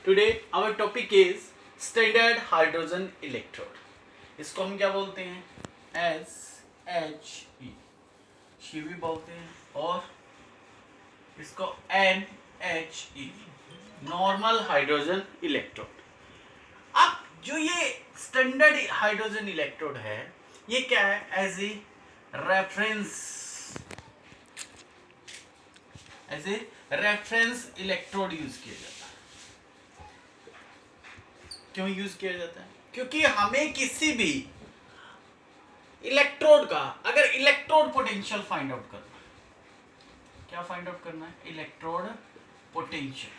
Today our topic is standard hydrogen electrode. इसको हम क्या बोलते हैं? SHE शी भी बोलते हैं, और इसको NHE नॉर्मल हाइड्रोजन इलेक्ट्रोड। अब जो ये स्टैंडर्ड हाइड्रोजन इलेक्ट्रोड है, ये क्या है? As a reference electrode use किया जाता है। क्यों यूज किया जाता है? क्योंकि हमें किसी भी इलेक्ट्रोड का अगर इलेक्ट्रोड पोटेंशियल फाइंड आउट करना है, क्या फाइंड आउट करना है? Electrode potential.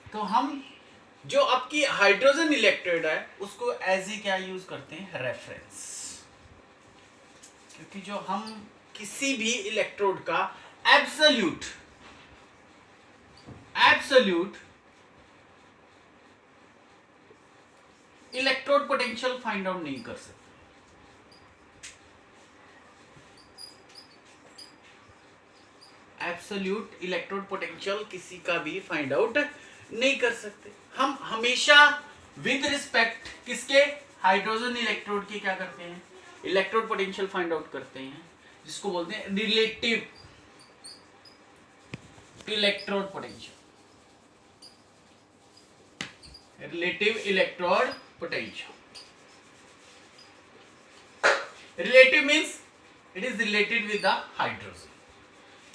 तो हम जो आपकी हाइड्रोजन इलेक्ट्रोड है उसको एज ए क्या यूज करते हैं? रेफरेंस। क्योंकि जो हम किसी भी इलेक्ट्रोड का absolute electrode potential find out नहीं कर सकते। एब्सोल्यूट इलेक्ट्रोड पोटेंशियल किसी का भी फाइंड आउट नहीं कर सकते। हम हमेशा विद रिस्पेक्ट किसके? हाइड्रोजन इलेक्ट्रोड की क्या करते हैं? इलेक्ट्रोड पोटेंशियल फाइंड आउट करते हैं, जिसको बोलते हैं relative electrode potential. Relative electrode potential. Relative means it is related with the hydrogen.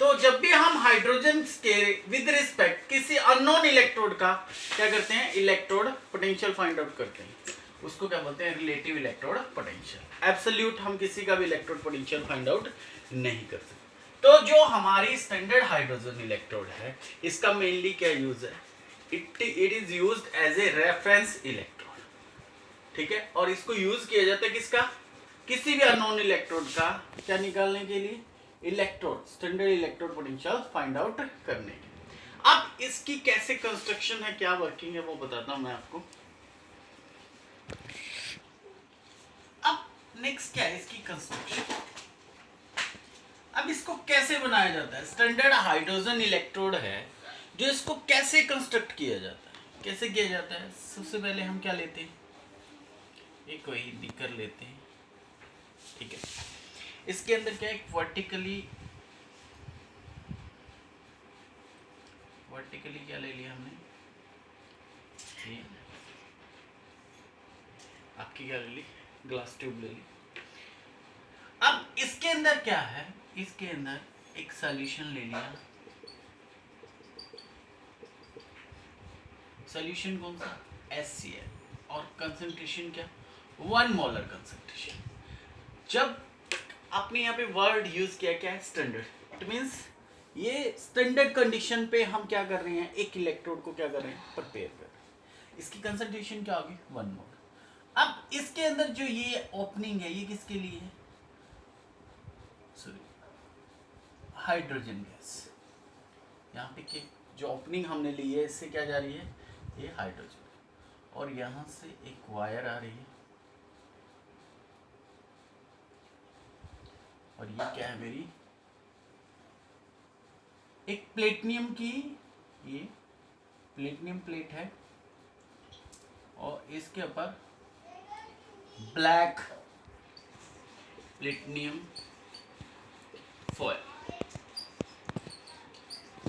तो जब भी हम हाइड्रोजन के विद रिस्पेक्ट किसी अननोन इलेक्ट्रोड का क्या करते हैं? इलेक्ट्रोड पोटेंशियल फाइंड आउट करते हैं, उसको क्या बोलते हैं? Relative electrode potential. एब्सोल्यूट हम किसी का भी इलेक्ट्रोड पोटेंशियल फाइंड आउट नहीं कर सकते। तो जो हमारी स्टैंडर्ड हाइड्रोजन इलेक्ट्रोड है, इसका मेनली क्या यूज है? It is used as a reference electrode, ठीक है। और इसको यूज किया जाता है किसका? किसी भी अननोन इलेक्ट्रोड का क्या निकालने के लिए? Electrode, standard electrode potential find out करने के लिए। अब इसकी कैसे कंस्ट्रक्शन है, क्या वर्किंग है, वो बताता हूं मैं आपको। अब नेक्स्ट क्या है इसकी कंस्ट्रक्शन। अब इसको कैसे बनाया जाता है? स्टैंडर्ड हाइड्रोजन इलेक्ट्रोड है जो इसको कैसे कंस्ट्रक्ट किया जाता है, कैसे किया जाता है? सबसे पहले हम क्या लेते हैं? एक कोई बीकर लेते हैं, ठीक है। इसके अंदर क्या है? वर्टिकली क्या ले लिया हमने? ये आपकी क्या ले ली? ग्लास ट्यूब ले ली। अब इसके अंदर क्या है? इसके अंदर एक सॉल्यूशन ले लिया। सॉल्यूशन कौन सा? HCl। और कंसंट्रेशन क्या? 1 मोलर कंसंट्रेशन। जब आपने यहाँ पे वर्ड यूज किया क्या है? स्टैंडर्ड। इट मींस ये स्टैंडर्ड कंडीशन पे हम क्या कर रहे हैं? एक इलेक्ट्रोड को क्या कर रहे हैं? प्रिपेयर कर रहे हैं। इसकी कंसंट्रेशन क्या होगी? 1 मोलर। अब इसके अंदर जो ये ओपनिंग है, ये किसके लिए है? Sorry, hydrogen gas. यहाँ पे के जो ओपनिंग हमने ली है, इससे क्या जा रही है? ये हाइड्रोजन। और यहाँ से एक वायर आ रही है, और ये क्या है? मेरी एक प्लेटिनियम की, ये प्लेटिनियम प्लेट है, और इसके ऊपर ब्लैक प्लेटिनियम फॉयल।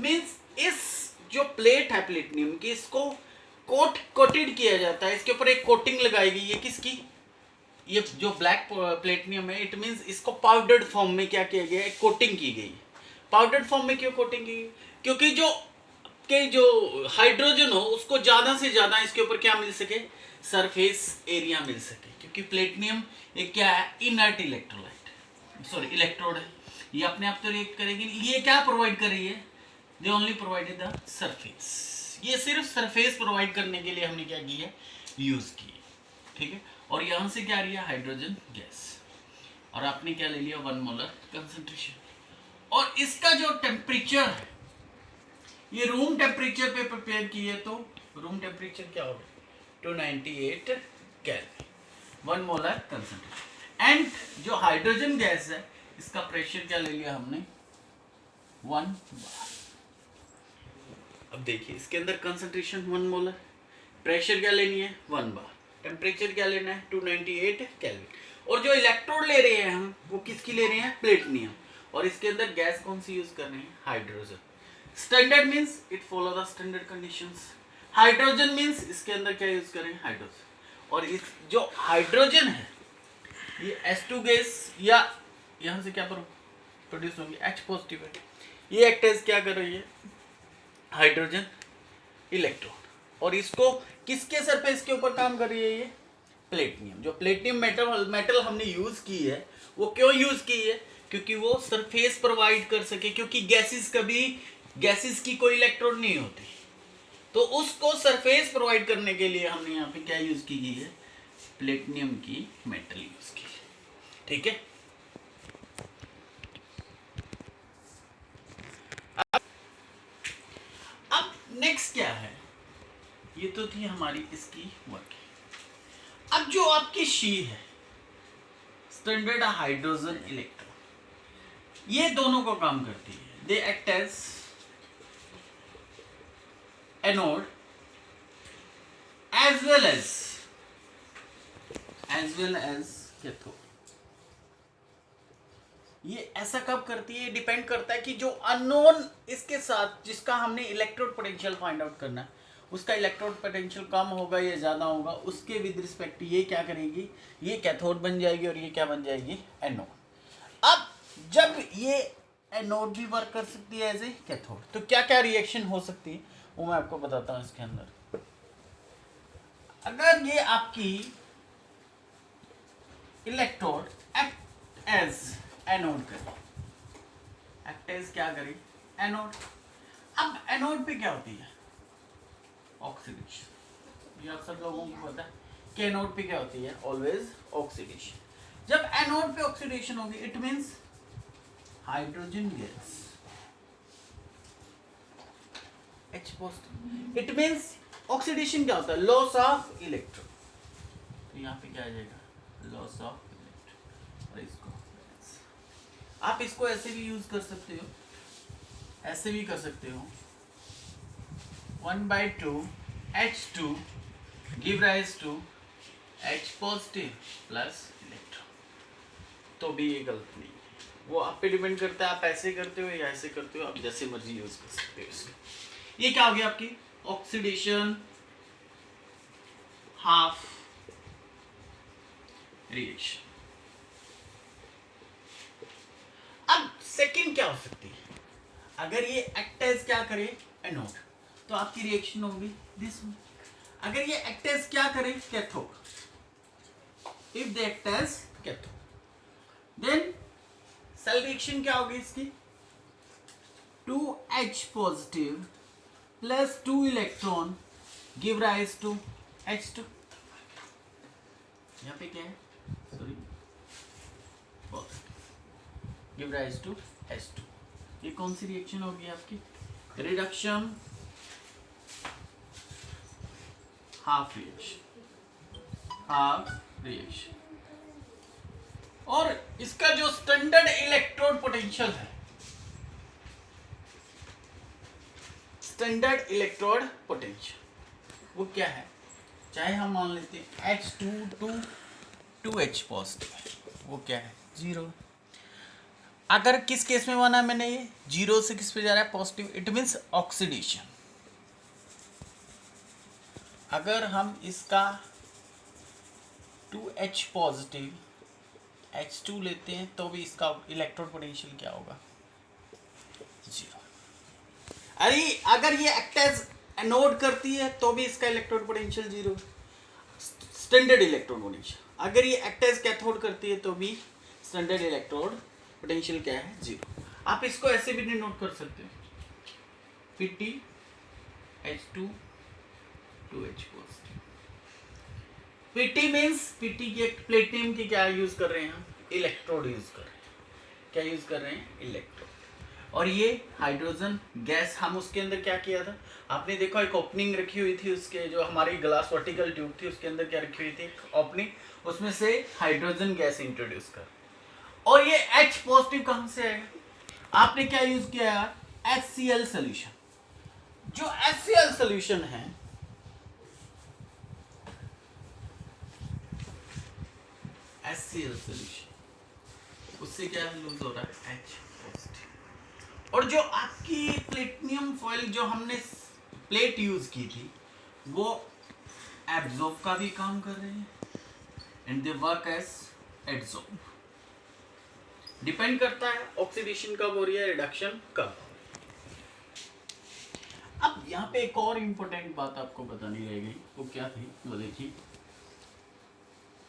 मींस इस जो प्लेट है प्लेटिनियम की, इसको कोटेड किया जाता है। इसके ऊपर एक कोटिंग लगाई गई है, किसकी? ये जो ब्लैक प्लेटिनियम है, इट मींस इसको पाउडर्ड फॉर्म में क्या किया गया है? कोटिंग की गई है। पाउडर्ड फॉर्म में क्यों कोटिंग की? क्योंकि जो हाइड्रोजन हो उसको ज्यादा से ज्यादा इसके ऊपर क्या मिल सके? सरफेस एरिया मिल सके। क्योंकि प्लेटिनियम एक क्या है? इनर्ट इलेक्ट्रोड है। ये अपने आप तो रिएक्ट करेगी। ये क्या प्रोवाइड कर रही है? They only provided the surface. ये सिर्फ सरफेस प्रोवाइड करने के लिए हमने क्या की है? यूज की है, ठीक है। और यहां से क्या आ रही है? Hydrogen gas. और आपने क्या ले लिया? 1 मोलर कंसंट्रेशन। और इसका जो टेम्परेचर है, ये रूम टेम्परेचर पे प्रिपेयर की है, तो रूम टेम्परेचर क्या होगा? 298 केल्विन, 1 मोलर कंसंट्रेशन। एंड जो हाइड्रोजन गैस है, इसका प्रेशर क्या ले लिया हमने? 1 बार। अब देखिए इसके अंदर कंसंट्रेशन 1 मोलर, प्रेशर क्या लेनी है 1 बार, टेम्परेचर क्या लेना है 298 केल्विन, और जो इलेक्ट्रोड ले रहे हैं हम वो किसकी ले रहे हैं प्लेटिनियम, और इसके अंदर गैस कौन सी यूज कर रहे हैं hydrogen. Standard means it follow the standard conditions. Hydrogen means इसके अंदर क्या यूज करें हाइड्रोजन, और इस जो हाइड्रोजन है ये H2 गैस या यहाँ से क्या प्रोड्यूस होंगी H पॉजिटिव है, ये एक्ट एज क्या कर रही है हाइड्रोजन इलेक्ट्रॉन, और इसको किसके सरफेस के ऊपर काम कर रही है ये प्लेटिनियम। जो प्लेटिनियम मेटल हमने यूज की है वो क्यों यूज की है, क्योंकि वो सरफेस प्रोवाइड कर सके, क्योंकि गैसेस की कोई इलेक्ट्रोड नहीं होती, तो उसको सरफेस प्रोवाइड करने के लिए हमने यहाँ पे क्या यूज की गई है प्लेटिनियम की मेटल यूज की है। ठीक है, अब नेक्स्ट क्या है, ये तो थी हमारी इसकी वर्किंग। अब जो आपकी शी है स्टैंडर्ड हाइड्रोजन इलेक्ट्रॉन, ये दोनों को काम करती है, they act as anode as well as cathode. ये ऐसा कब करती है, डिपेंड करता है कि जो अननोन इसके साथ जिसका हमने इलेक्ट्रोड पोटेंशियल फाइंड आउट करना है उसका इलेक्ट्रोड पोटेंशियल कम होगा या ज़्यादा होगा, उसके विद रिस्पेक्ट ये क्या करेगी, ये कैथोड बन जाएगी और ये क्या बन जाएगी एनोड। अब जब ये एनोड भी वर्क कर सकती है एज ए कैथोड, तो क्या क्या रिएक्शन हो सकती है वो मैं आपको बताता हूँ। इसके अंदर अगर ये आपकी इलेक्ट्रोड एक्ट एज एनोड करे, एक्ट एज क्या करे एनोड। अब एनोड पे क्या होती है ऑक्सीडेशन, ये आप सब लोगों को पता है कि एनोड पे क्या होती है ऑलवेज ऑक्सीडेशन। जब एनोड पे ऑक्सीडेशन होगी it means hydrogen gas H positive, it means oxidation क्या होता है लॉस ऑफ इलेक्ट्रॉन, तो यहाँ पे क्या आ जाएगा लॉस ऑफ इलेक्ट्रॉन, और इसको आप इसको ऐसे भी यूज कर सकते हो, ऐसे भी कर सकते हो 1/2 H2 give rise to H positive plus electron, तो भी ये गलत नहीं है, वो आप पे डिपेंड करता है आप ऐसे करते हो या ऐसे करते हो, आप जैसे मर्जी यूज कर सकते हो इसको। ये क्या हो गया आपकी ऑक्सीडेशन हाफ रिएक्शन। अब सेकंड क्या हो सकती है, अगर ये एक्ट एज क्या करे एनोड तो आपकी रिएक्शन होगी दिस वन, अगर ये एक्ट एज क्या करे cathode, if they act as cathode then cell reaction क्या होगी इसकी 2H positive plus 2 electron give rise to H2, यहाँ पे क्या है sorry positive give rise to H2। ये कौन सी रिएक्शन होगी आपकी रिडक्शन हाफ रिएक्शन। और इसका जो स्टैंडर्ड इलेक्ट्रोड पोटेंशियल है, स्टैंडर्ड इलेक्ट्रोड पोटेंशियल वो क्या है, चाहे हम मान लेते हैं H2 2H पॉजिटिव, वो क्या है 0। अगर किस केस में माना मैंने ये 0 से किस पे जा रहा है पॉजिटिव, इट मीन्स ऑक्सीडेशन। अगर हम इसका 2H पॉजिटिव H2 लेते हैं तो भी इसका इलेक्ट्रोड पोटेंशियल क्या होगा 0। अरे अगर ये एक्ट एज एनोड करती है तो भी इसका electrode potential 0, standard electrode potential. अगर ये एक्ट एज कैथोड करती है तो भी स्टैंडर्ड इलेक्ट्रोड पोटेंशियल क्या है 0। आप इसको ऐसे भी नोट कर सकते हो Pt H2 2H positive. Pt means Pt की प्लेटिनियम की क्या यूज कर रहे हैं हम इलेक्ट्रोड यूज कर रहे हैं, क्या यूज कर रहे हैं इलेक्ट्रोड। और ये हाइड्रोजन गैस हम उसके अंदर क्या किया था आपने देखा एक ओपनिंग रखी हुई थी, उसके जो हमारी ग्लास वर्टिकल ट्यूब थी उसके अंदर क्या रखी हुई थी ओपनिंग, उसमें से हाइड्रोजन गैस इंट्रोड्यूस कर, और ये H पॉजिटिव कहां से आएगा, आपने क्या यूज किया HCl सोल्यूशन। जो HCl सोल्यूशन है, HCl सोल्यूशन, उससे क्या लूज हो रहा है, H पॉजिटिव। और जो आपकी प्लेटिनियम फॉइल जो हमने प्लेट यूज की थी, वो एब्जॉर्ब का भी काम कर रहे हैं and they work as adsorb. Depend करता है ऑक्सीडेशन कब हो रही है, रिडक्शन कब। अब यहाँ पे एक और इम्पोर्टेंट बात आपको बतानी रह गई, वो क्या थी, वो देखिए।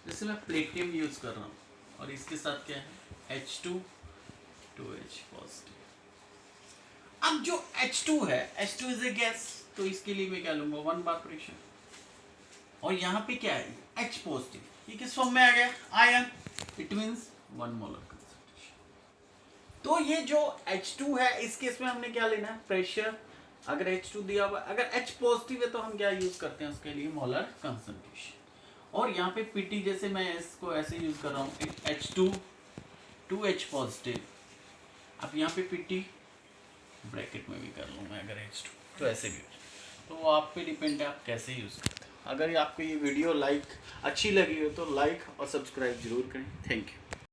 जैसे मैं प्लेटिनियम यूज कर रहा हूँ और इसके साथ क्या है, H2 2H पॉजिटिव। अब जो H2 है, H2 इज ए गैस, तो इसके लिए मैं क्या लूंगा, 1 बार प्रेशर। और यहाँ पे क्या है, H पॉजिटिव, ये किस फॉर्म में आ गया, ion, it means 1 molar concentration. तो ये जो H2 है, इस केस में हमने क्या लेना है, प्रेशर। अगर H2 दिया हुआ, अगर H पॉजिटिव है तो हम क्या यूज करते हैं उसके लिए, मोलर कंसंट्रेशन। और यहाँ पे Pt, जैसे मैं इसको ऐसे यूज कर रहा हूँ, H2 2H पॉजिटिव। अब यहाँ पे Pt ब्रैकेट में भी कर लूँ मैं, अगर H2 तो ऐसे भी हो। तो वो आप पे डिपेंड है, आप कैसे यूज़ करते हैं। अगर आपको ये वीडियो अच्छी लगी हो तो लाइक और सब्सक्राइब जरूर करें। Thank you.